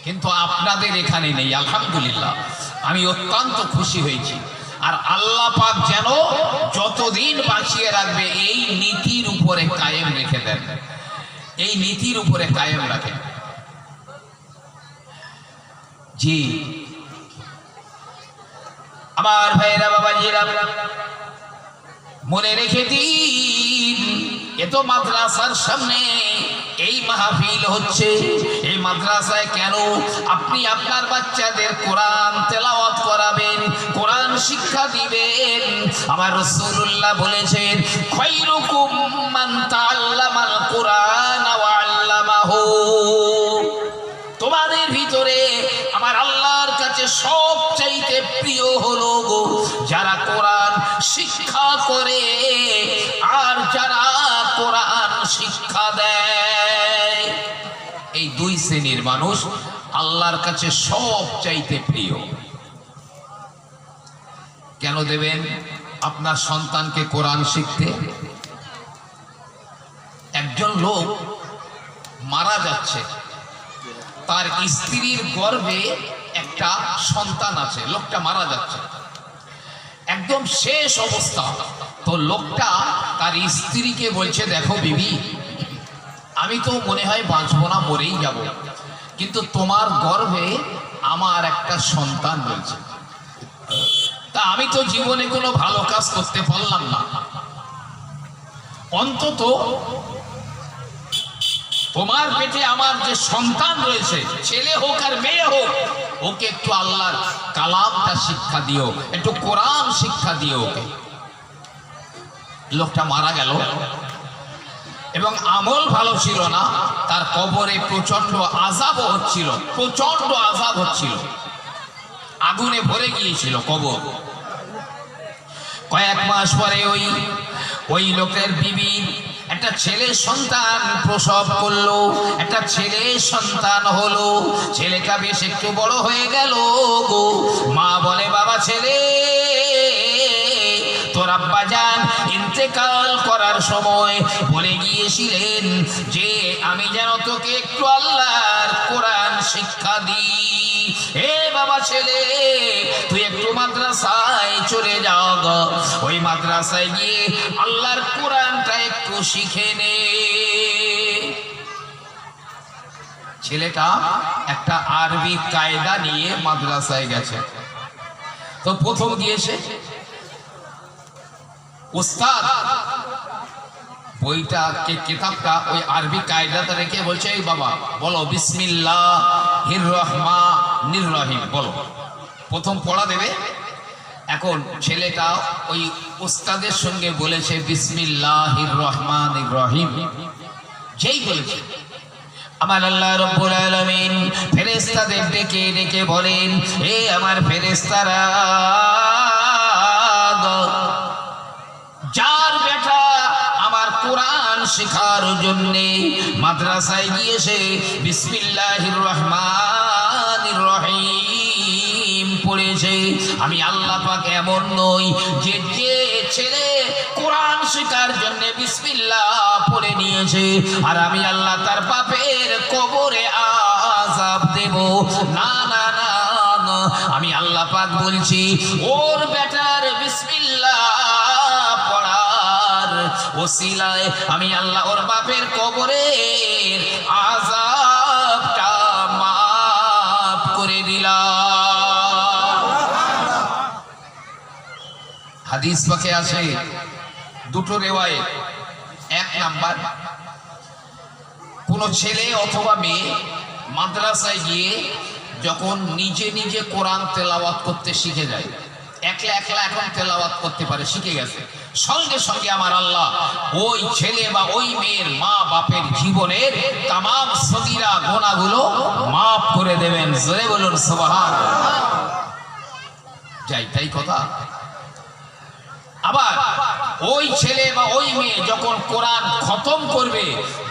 কিন্তু আপনাদের এখানে নেই। আলহামদুলিল্লাহ, আমি অত্যন্ত খুশি হয়েছি। আর আল্লাহ পাক যেন যতদিন বাঁচিয়ে রাখবে এই নীতির উপরে কায়েম রেখে দেন, এই নীতির উপরে কায়েম রাখেন। জি আমার ভাইরা বাবাজিরা, মনে রেখে দিন, এত মাদ্রাসার সামনে এই মাহফিল হচ্ছে। এই মাদ্রাসায় কেন আপনি আপনার বাচ্চাদের কোরআন তেলাওয়াত করাবেন, কোরআন শিক্ষা দিবেন। আমার রাসূলুল্লাহ বলেছেন, খায়রুকুম মান তাআল্লামাল কোরআন ওয়া আল্লামাহু। তোমাদের ভিতরে আমার আল্লাহর কাছে সবচাইতে প্রিয় হলো গো যারা কোরআন শিক্ষা করে আর যারা কোরআন শিক্ষা দেয়। এই দুই শ্রেণীর মানুষ আল্লাহর কাছে সবচাইতে প্রিয়। কেন দেবেন আপনার সন্তানকে কোরআন শিখতে? একজন লোক মারা যাচ্ছে, তার স্ত্রীর গর্ভে একটা সন্তান আছে, লোকটা মারা যাচ্ছে, একদম শেষ অবস্থা। তো লোকটা তার স্ত্রীকে বলছে, দেখো বিবি, আমি তো মনে হয় বাঁচবো না, মরেই যাব, কিন্তু তোমার গর্ভে আমার একটা সন্তান রয়েছে, তা আমি তো জীবনে কোনো ভালো কাজ করতে পারলাম না, অন্তত তোমার পেটে আমার যে সন্তান রয়েছে, ছেলে হোক আর মেয়ে হোক, ওকে একটু আল্লাহর কালামটা শিক্ষা দিও, একটু কোরআন শিক্ষা দিও ওকে। লোকটা মারা গেল এবং আমল ভালো ছিল না, তার কবরে প্রচন্ড আযাব হচ্ছিল, প্রচন্ড আযাব হচ্ছিল, আগুনে ভরে গিয়েছিল কবর। কয়েক মাস পরে ওই লোকের বিবির একটা ছেলে সন্তান প্রসব করলো, একটা ছেলে সন্তান হলো। ছেলেটা বেশ একটু বড় হয়ে গেল গো। মা বলে, বাবা ছেলে, তোর আব্বাজান ইন্তেকাল করার সময় বলে গিয়েছিলেন যে আমি যেন তোকে একটু আল্লাহর কোরআন শিক্ষা দিই। হে বাবা ছেলে, তুই একটু মাদ্রাসায় চলে যাও গো, ওই মাদ্রাসায় গিয়ে আল্লাহর কোরআনটা একটু শিখে নে। ছেলেটা একটা আরবি কায়দা নিয়ে মাদ্রাসায় গেছে। তো প্রথম গিয়েছে, উস্তাদ বইটাকে, কিতাবটা ওই আরবি কায়দাতে রেখে বলছে, এই বাবা বলো বিসমিল্লাহির রহমানির রহিম বলো। প্রথম পড়া দেবে। এখন ছেলেটা ওই উস্তাদের সঙ্গে বলেছে বিসমিল্লাহির রহমানির রহিম। যেই বলেছে, আমার আল্লাহ রাব্বুল আলামিন ফেরেশতাদের ডেকে ডেকে বলেন, হে আমার ফেরেশতারা, যার বেটা আমার কোরআন শেখার জন্য মাদ্রাসায় গিয়েছে বিসমিল্লাহির রহমানির রহিম পড়েছে, আমি আল্লাহ পাক এমন নই যে যে ছেলে কোরআন শেখার জন্য বিসমিল্লাহ পড়ে নিয়েছে আর আমি আল্লাহ তার বাপের কবরে আযাব দেব। না না না, আমি আল্লাহ পাক বলছি, ওর বেটার বিসমিল্লাহ ওসিলায় আমি আল্লাহ ওর বাপের কবরের আযাবটা মাফ করে দিলাম। হাদিস পাকে আছে দুটো রিওয়ায়াত। এক নাম্বার, কোন ছেলে অথবা মেয়ে মাদ্রাসায় গিয়ে যখন নিজে নিজে কোরআন তেলাওয়াত করতে শিখে যায়, একলা একলা এখন তেলাওয়াত করতে পারে, শিখে গেছে, সঙ্গে সঙ্গে আমার আল্লাহ ওই ছেলে বা ওই মেয়ের মা বাপের জীবনের তামাম সগীরা গুনাহগুলো মাফ করে দেবেন। জোরে বলুন সুবহানাল্লাহ। যাই তাই কথা। আবার ওই ছেলে বা ওই মেয়ে যখন কোরআন খতম করবে,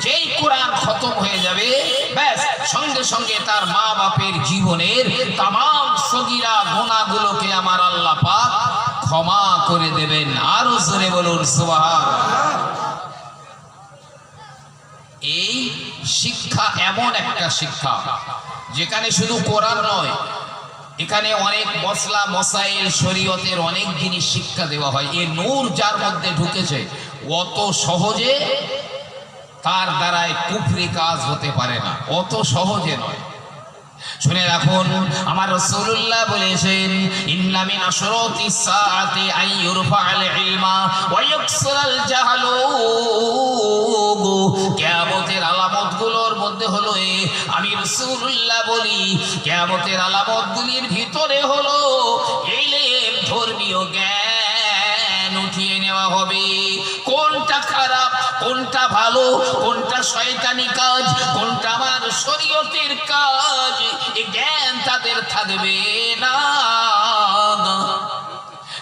যেই কোরআন খতম হয়ে যাবে, ব্যাস সঙ্গে সঙ্গে তার মা বাপের জীবনের তামাম সগীরা গুনাহগুলোকে আমার আল্লাহ পাক ক্ষমা করে দেবেন। আরো জোরে বলুন সুবহানাল্লাহ। এই শিক্ষা এমন একটা শিক্ষা যেখানে শুধু কোরআন নয়, এখানে অনেক মসলা মসাইল শরীয়তের অনেক জিনিস শিক্ষা দেওয়া হয়। এই নূর যার মধ্যে ঢুকেছে অত সহজে তার দ্বারায় কুফরি কাজ হতে পারে না, অত সহজে নয়। শুনে রাখুন, আমার রাসূলুল্লাহ বলেছেন, ইন্না মিন আশরাতিস সাআতি আন ইউরফা'আল ইলমা ওয়া ইউকসারাল জাহলু। কিয়ামতের আলামতগুলোর মধ্যে হলো আমি রাসূলুল্লাহ বলি, কিয়ামতের আলামতগুলির ভিতরে হলো ইলম, ধর্মীয় জ্ঞান উঠিয়ে নেওয়া হবে। কোনটা খারাপ, কোনটা ভালো, কোনটা শয়তানি কাজ, কোনটা আমার শরীয়তের কাজ, এই জ্ঞান তাদের থাকবে না।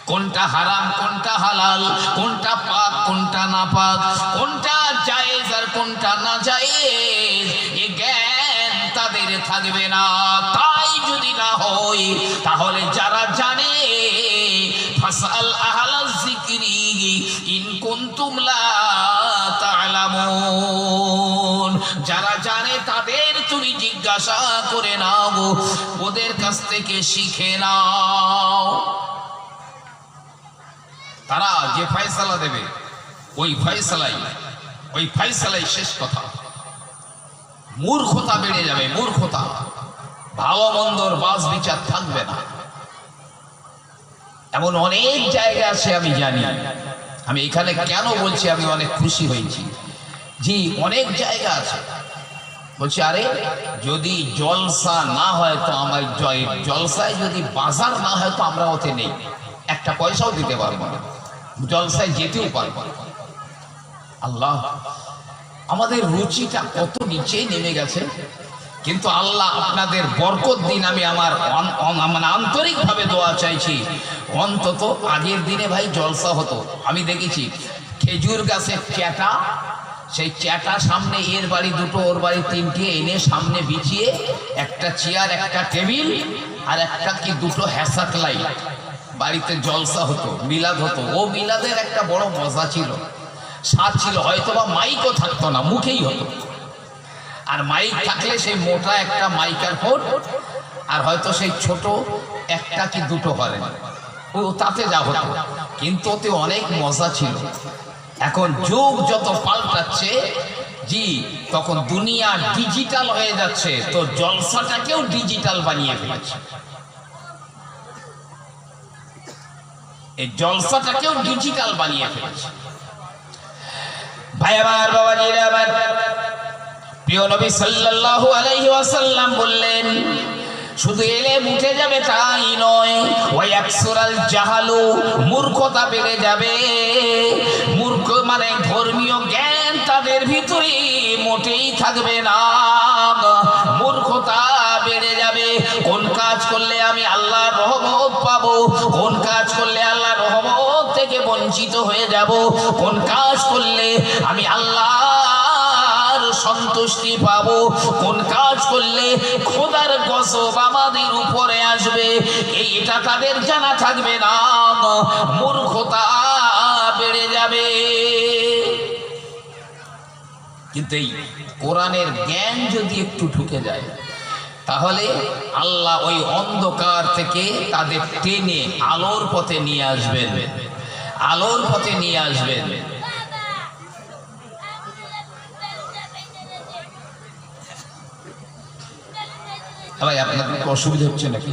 কোনটা হারাম, কোনটা হালাল, কোনটা পাক, কোনটা না পাক, কোনটা জায়েজ আর কোনটা না জায়েজ, এই জ্ঞান তাদের থাকবে না। তাই যদি না হয়, তাহলে যারা জানে, ফাসাল আহলাজ যিকরি ইন কুনতুম লা তা'লামুন। যারা জানে তাদের তুমি জিজ্ঞাসা করে নাও, ওদের কাছ থেকে শিখে নাও। তারা যে ফয়সালা দেবে ওই ফয়সালাই শেষ কথা। মূর্খতা বেড়ে যাবে, মূর্খতা, ভালো মন্দর বাস বিচার থাকবে না। এমন অনেক জায়গা আছে আমি জানি। আমি এখানে কেন বলছি, আমি অনেক খুশি হয়েছি। জি, অনেক জায়গা আছে বলছি, আরে যদি জলসা না হয় তো আমার জলসায় যদি বাজার না হয় তো আমরা ওতে নেই, একটা পয়সাও দিতে পারবো না, জলসায় যেতেও পারবো না। আল্লাহ, আমাদের রুচিটা কত নিচে নেমে গেছে। কিন্তু আল্লাহ আপনাদের বরকত দিন। আমি আমার আন্তরিকভাবে দোয়া চাইছি, অন্তত আগের দিনে ভাই জলসা হতো। আমি দেখেছি খেজুর গাছের চ্যাটা, সেই চ্যাটা সামনে এর বাড়ি দুটো ওর বাড়ি তিনটে এনে সামনে বিছিয়ে একটা চেয়ার, একটা টেবিল আর একটা কি দুটো হ্যাসাক লাইট, বাড়িতে জলসা হতো, মিলাদ হতো। ও মিলাদের একটা বড় মজা ছিল, স্বাদ ছিল। হয়তোবা মাইকও থাকতো না, মুখেই হতো। আর মাইক থাকলে সেই মোটা একটা মাইক্রোফোন, আর হয়তো সেই ছোট একটা কি দুটো করে, ও তাতে যা হতো, কিন্তু ওতে অনেক মজা ছিল। এখন যুগ যত পাল্টাচ্ছে, জি, তখন দুনিয়া ডিজিটাল হয়ে যাচ্ছে, তো জলসাটাকেও ডিজিটাল বানিয়ে ফেলেছে। এই জলসাটাকেও ডিজিটাল বানিয়ে ফেলেছে। ভাই আমার, বাবাজিরা আমার, প্রিয় নবী সাল্লাল্লাহু আলাইহি ওয়াসাল্লাম বললেন, শুধু এলেম উঠে যাবে তাই নয়, ওয়া ইয়াকসুরাল জাহালু, মূর্খতা বেড়ে যাবে। মূর্খ মানে ধর্মীয় জ্ঞান তাদের ভিতরে মোটেই থাকবে না, মূর্খতা বেড়ে যাবে। কোন কাজ করলে আমি আল্লাহর রহমত পাবো, কোন কাজ করলে আল্লাহর রহমত থেকে বঞ্চিত হয়ে যাব, কোন কাজ করলে আমি আল্লাহর সন্তুষ্টি পাবো, কোন কাজ করলে খোদার গজব আমাদের উপরে আসবে, এটা তাদের জানা থাকবে না, মূর্খতা বেড়ে যাবে। কিন্তু এই কোরআনের জ্ঞান যদি একটু ঢুকে যায়, তাহলে আল্লাহ ওই অন্ধকার থেকে তাদের টেনে আলোর পথে নিয়ে আসবেন, আলোর পথে নিয়ে আসবেন। ভাই, আপনাদের অসুবিধা হচ্ছে নাকি?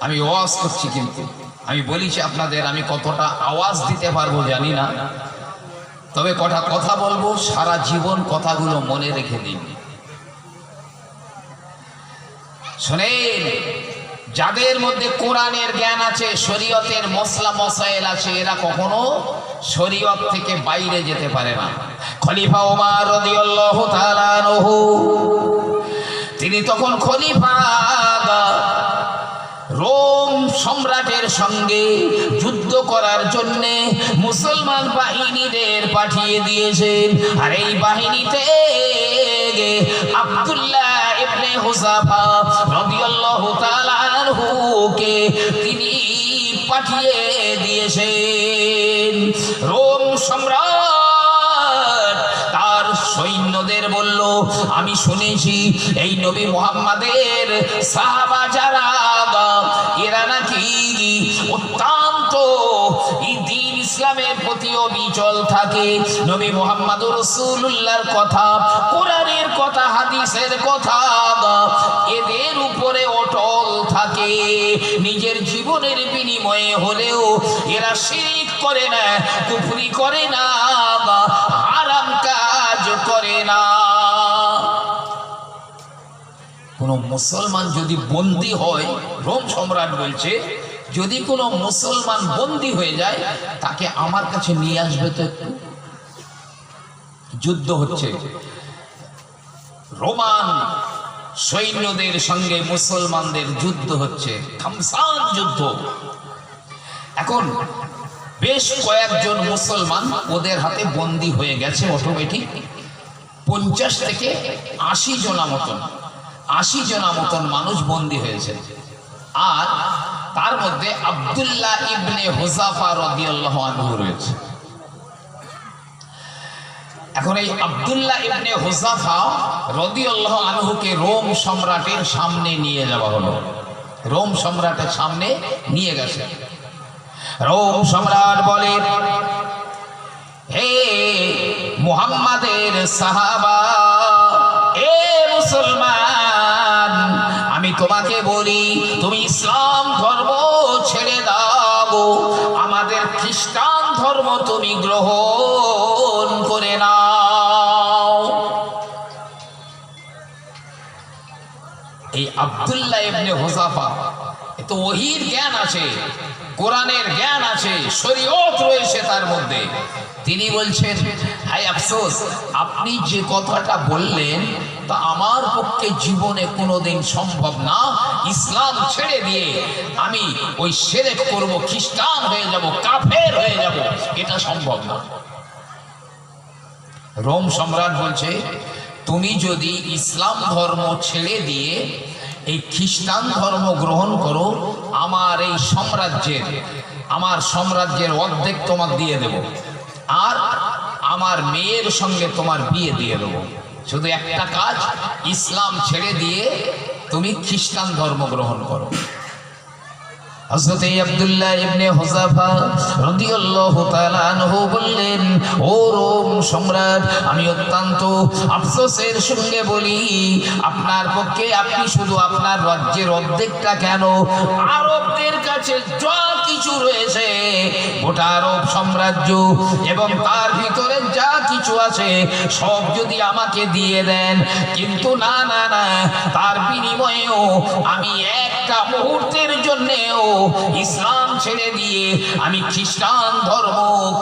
আমি ওয়াজ করছি, কিন্তু আমি বলেছি আপনাদের আমি কতটা আওয়াজ দিতে পারবো জানি না, তবে কটা কথা বলবো, সারা জীবন কথাগুলো মনে রেখে দিন। শোনেন, যাদের মধ্যে কোরআনের জ্ঞান আছে, শরীয়তের মসলা মসাইল আছে, এরা কখনো শরীয়ত থেকে বাইরে যেতে পারে না। খলিফা ওমর রাদিয়াল্লাহু তাআলা আনহু, তিনি তখন খলিফা, রোম সম্রাটের সঙ্গে যুদ্ধ করার জন্য মুসলমান বাহিনীদের পাঠিয়ে দিয়েছেন। আর এই বাহিনীতে আব্দুল্লাহ ইবনে হুযাফা রাদিয়াল্লাহু তাআলা আনহুকে তিনি পাঠিয়ে দিয়েছেন। রোম সম্রাট তার সৈন্যদের বলল, আমি শুনেছি এই নবী মুহাম্মাদের সাহাবা যারা এরা নাকি অত্যন্ত এই দ্বীন ইসলামের প্রতি অবিচল থাকে। নবী মুহাম্মদ রাসূলুল্লাহর কথা, কোরআনের কথা, হাদিসের কথা এদের উপরে অটল থাকে। নিজের জীবনের বিনিময়ে হলেও এরা শিরক করে না, কুফরি করে না, হারাম কাজ করে না। কোন মুসলমান যদি বন্দী হয়, রোম সম্রাট বলছে যদি কোনো মুসলমান বন্দী হয়ে যায় তাকে আমার কাছে নিয়ে আসবে। তো একটু যুদ্ধ হচ্ছে, রোমান সৈন্যদের সঙ্গে মুসলমানদের যুদ্ধ হচ্ছে, খামসান যুদ্ধ। এখন বেশ কয়েকজন মুসলমান ওদের হাতে বন্দী হয়ে গেছে অটোমেটিক। 50 থেকে 80 জনা মতন 80 জনা মতন মানুষ বন্দী হয়েছে। আর তার মধ্যে আব্দুল্লাহ ইবনে হুযাফা রাদিয়াল্লাহু আনহু রয়েছে। এখন এই আব্দুল্লাহ ইবনে হুযাফা রাদিয়াল্লাহু আনহুকে রোম সম্রাটের সামনে নিয়ে যাওয়া হলো। রোম সম্রাটের সামনে নিয়ে গেছে। রোম সম্রাট বলে, হে মুহাম্মাদের সাহাবা, এ মুসলমান, আমি তোমাকে বলি তুমি ইসলাম ধর্ম ছেড়ে দাও, আমাদের খ্রিস্টান ধর্ম তুমি গ্রহণ করে নাও। এই আব্দুল্লাহ ইবনে হুযাফা তো ওহীর জ্ঞান আছে, কোরআনের জ্ঞান আছে, শরীয়ত রয়েছে তার মধ্যে। তিনি বলছেন, হায় আফসোস, আপনি যে কথাটা বললেন তা আমার পক্ষে জীবনে কোনোদিন সম্ভব না। ইসলাম ছেড়ে দিয়ে আমি ওই শিরক করব, খ্রিস্টান হয়ে যাব, কাফের হয়ে যাব, এটা সম্ভব না। রোম সম্রাট বলছে, তুমি যদি ইসলাম ধর্ম ছেড়ে দিয়ে এই খ্রিস্টান ধর্ম গ্রহণ করো, আমার সাম্রাজ্যের অর্ধেক তোমাকে দিয়ে দেব, আর আমার মেয়ের সঙ্গে তোমার বিয়ে দিয়ে দেব। শুধু একটা কাজ, ইসলাম ছেড়ে দিয়ে তুমি খ্রিস্টান ধর্ম গ্রহণ করো। হযরত আব্দুল্লাহ ইবনে হুযাফা রাদিয়াল্লাহু তাআলা আনহু বললেন, ও রোম সম্রাট, আমি অত্যন্ত আফসোসের সঙ্গে বলি, আপনার পক্ষে আপনি শুধু আপনার রাজ্যের অর্ধেকটা কেন, আরবদের কাছে যা কিছু রয়েছে, গোটা আরব সাম্রাজ্য এবং তার ভিতরে যা কিছু আছে সব যদি আমাকে দিয়ে দেন, কিন্তু না না না, তার বিনিময়েও আমি একটা মুহূর্তের জন্যেও ইসলাম ছেড়ে দিয়ে আমি খ্রিস্টান ধর্ম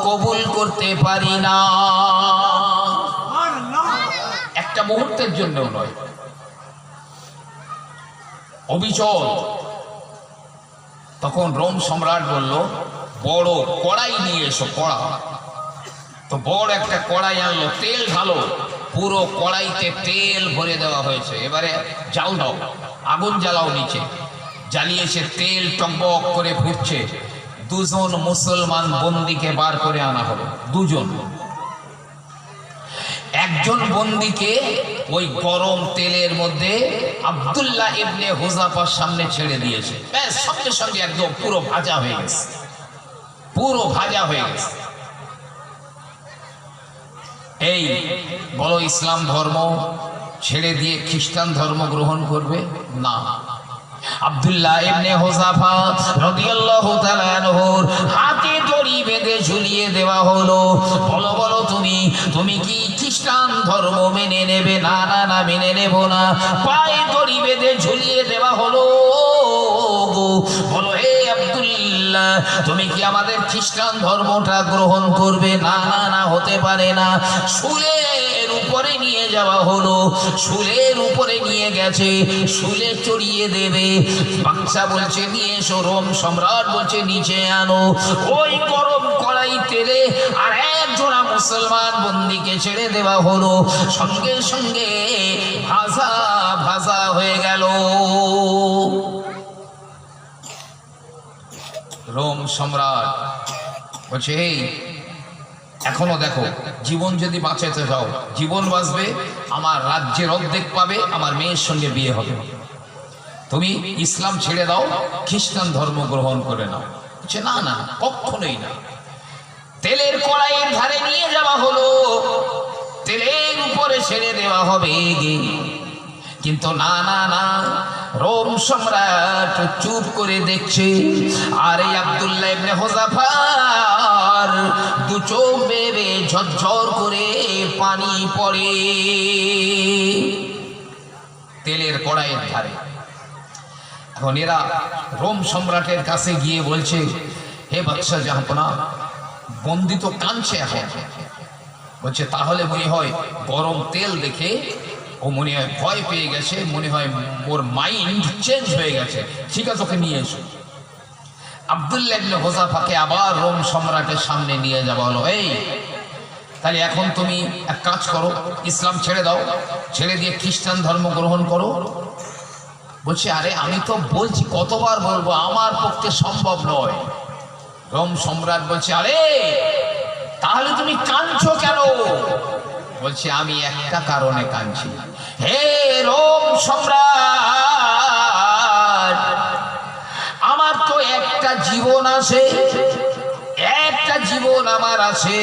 কবুল করতে পারি না। একটা মুহূর্তের জন্যও নয়, অবিচল। তখন রোম সম্রাট বলল, বড় কড়াই নিয়ে এসো, কড়া। তো বড় একটা কড়াই আনলো, তেল ঢালো, পুরো কড়াইতে তেল ভরে দেওয়া হয়েছে। এবারে জাল দাও, আগুন জ্বালাও নিচে। জ্বালিয়েছে, তেল টকবক করে ফুটছে। 2 জন মুসলমান বন্দীকে বার করে আনা হলো। 2 জন, একজন বন্দীকে ওই গরম তেলের মধ্যে আব্দুল্লাহ ইবনে হুযাফার সামনে ছেড়ে দিয়েছে। ব্যাস, সঙ্গে সঙ্গে একদম পুরো ভাজা হয়ে গেছে, পুরো ভাজা হয়ে গেছে। এই বলো, ইসলাম ধর্ম ছেড়ে দিয়ে খ্রিস্টান ধর্ম গ্রহণ করবে না। আব্দুল্লাহ ইবনে হুযাফা রাদিয়াল্লাহু তাআলা আনহুর হাতে দড়ি বেঁধে ঝুলিয়ে দেওয়া হলো। বলো বলো, তুমি কি খ্রিস্টান ধর্ম মেনে নেবে? না না না, মেনে নেব না। পায়ে দড়ি বেঁধে ঝুলিয়ে দেওয়া হলো। বলো, হে আব্দুল্লাহ, তুমি কি আমাদের খ্রিস্টান ধর্মটা গ্রহণ করবে? না না না, হতে পারে না। শুলের উপরে নিয়ে যাওয়া হলো, শুলের উপরে নিয়ে গেছে, শুলে চড়িয়ে দেবে। বাদশা বলছে নিয়ে এসো, রোম সম্রাট বলছে নিচে আনো। ওই গরম কড়াই তেলে আর একজোড়া মুসলমান বন্দীকে ছেড়ে দেওয়া হলো। সঙ্গে সঙ্গে ভাজা ভাজা হয়ে গেল। রোম সম্রাট বলছে, এই এখনো দেখো, জীবন যদি বাঁচাতে চাও, জীবন বাঁচবে, আমার রাজ্যের অর্ধেক পাবে, আমার মেয়ের সঙ্গে বিয়ে হবে, তুমি ইসলাম ছেড়ে দাও, খ্রিস্টান ধর্ম গ্রহণ করে নাও। বলছে না না, কখনোই না। তেলের কড়াইয়ের ধারে নিয়ে যাওয়া হলো, তেলের উপরে ছেড়ে দেওয়া হবে, কিন্তু না না না, রোম সম্রাট চুপ করে দেখছে। আর এই আব্দুল্লাহ ইবনে হুযাফার দু চোখ বেয়ে ঝরঝর করে পানি পড়ে তেলের কড়াইয়ের ধারে। এখন এরা রোম সম্রাটের কাছে গিয়ে বলছে, হে বাদশা জাহাপনা, বন্দি তো কাঁদছে এখন। বলছে তাহলে মনে হয় গরম তেল দেখে ও মনে হয় ভয় পেয়ে গেছে, মনে হয় ওর মাইন্ড চেঞ্জ হয়ে গেছে, ঠিক আছে ওকে নিয়ে এসো। আব্দুল্লাহ ইবনে হুযাফাকে আবার রোম সম্রাটের সামনে নিয়ে যাওয়া হলো। এই তাহলে এখন তুমি এক কাজ করো, ইসলাম ছেড়ে দাও, ছেড়ে দিয়ে খ্রিস্টান ধর্ম গ্রহণ করো। বলছে আরে আমি তো বলছি, কতবার বলবো, আমার পক্ষে সম্ভব নয়। রোম সম্রাট বলছে আরে তাহলে তুমি কাঁদছো কেন? বলছে আমি একটা কারণে কাঁদছি। হে রোম সম্রাট, আমার তো একটা জীবন আছে, একটা জীবন আমার আছে।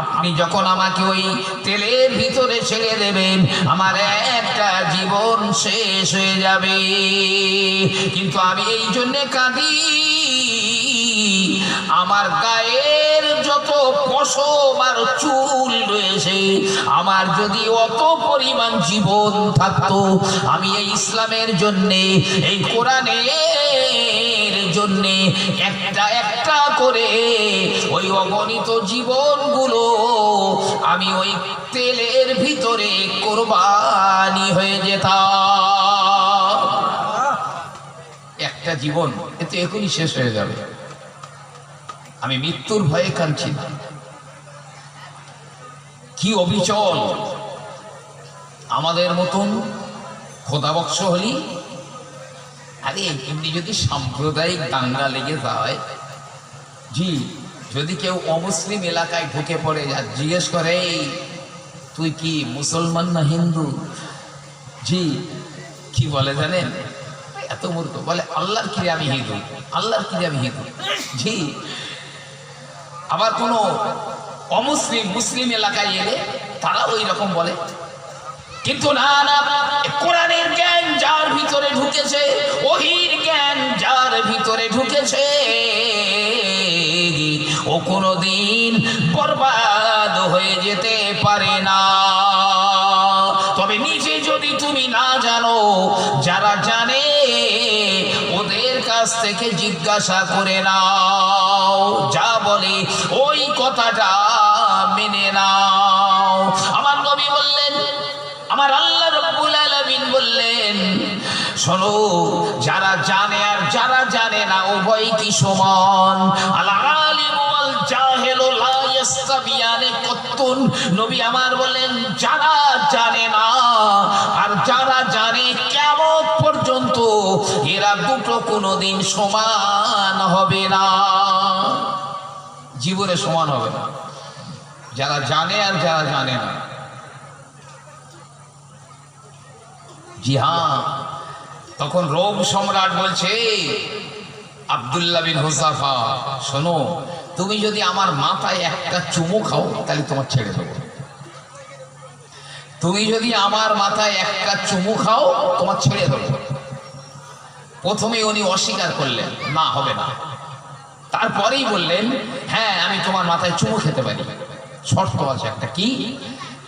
আপনি যখন আমাকে ওই তেলের ভিতরে ছেড়ে দেবেন, আমার একটা জীবন শেষ হয়ে যাবে। কিন্তু আমি এই জন্যে কাঁদি, আমার গায়ের যত পশম আর চুল রয়েছে, আমার যদি অত পরিমাণ জীবন থাকতো, আমি এই ইসলামের জন্যে, এই কোরআনের জন্যে একটা একটা করে ওই অগণিত জীবনগুলো আমি ওই তেলের ভিতরে কোরবানি হয়ে যেতাম। একটা জীবন এতে এখনই শেষ হয়ে যাবে, আমি মৃত্যুর ভয়ে কাঁদছি না। কি অবিচল! আমাদের মতন খোদাবক্স হলি, আরে এমনি যদি সাম্প্রদায়িক দাঙ্গা লেগে যায়, জি যদি কেউ অমুসলিম এলাকায় ঢুকে পড়ে আর জিজ্ঞেস করে তুই কি মুসলমান না হিন্দু, জি কি বলে জানেন? এত মূর্খ বলে আল্লাহর কি আমি হিন্দু, আল্লাহর কি আমি হিন্দু। জি আবার কোনো অমুসলিম মুসলিম এলাকায় এলে তারা ওই রকম বলে। কিন্তু না না, কোরআনের জ্ঞান যার ভিতরে ঢুকেছে, ওহির জ্ঞান যার ভিতরে ঢুকেছে, ও কোনোদিন বরবাদ হয়ে যেতে পারে না। তবে নিজে যদি তুমি না জানো, যারা জানে ওদের কাছ থেকে জিজ্ঞাসা করে নাও, যা বলে ওই কথাটা মেনে নাও। আমার নবী বললেন, আমার আল্লাহ রাব্বুল আলামিন বললেন, শোনো, যারা জানে আর যারা জানে না উভয় কি সমান। আল আলিম ওয়াল জাহিলু লা ইস্তাবিয়ানে কত্তুন। নবী আমার বলেন, যারা জানে না আর যারা জানে কিয়ামত পর্যন্ত এরা দুটো কোনোদিন সমান হবে না, জীবনে সমান হবে না, যারা জানে আর যারা জানে না। জি হ্যাঁ, তখন রোম সম্রাট বলছে, আব্দুল্লাহ বিন হুযাফা শোনো, তুমি যদি আমার মাথায় একটা চুমু খাও তাহলে তোমার ছেড়ে দেবো। তুমি যদি আমার মাথায় একটা চুমু খাও তোমার ছেড়ে দেবো। প্রথমে উনি অস্বীকার করলেন, না হবে না। তারপরেই বললেন, হ্যাঁ আমি তোমার মাথায় চুমু খেতে পারি, শর্ত আছে একটা। কি?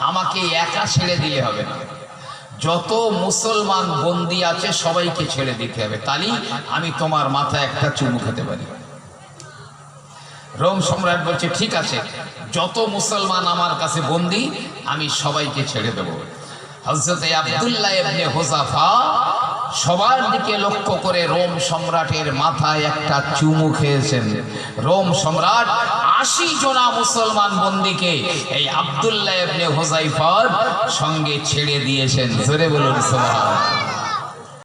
আমাকে একা ছেড়ে দিলে হবে না, যত মুসলমান বন্দী আছে সবাইকে ছেড়ে দিতে হবে, তাহলে আমি তোমার মাথায় একটা চুমু খেতে পারি। রোম সম্রাট বলছে ঠিক আছে, যত মুসলমান আমার কাছে বন্দী আমি সবাইকে ছেড়ে দেব। হযরত আব্দুল্লাহ ইবনে হুযাফা সবার দিকে লক্ষ্য করে রোম সম্রাটের মাথায় একটা চুমু খেয়েছেন। রোম সম্রাট ৮০ জনা মুসলমান বন্দীকে এই আব্দুল্লাহ ইবনে হুযাফার সঙ্গে ছেড়ে দিয়েছেন। জোরে বলুন সুবহানাল্লাহ।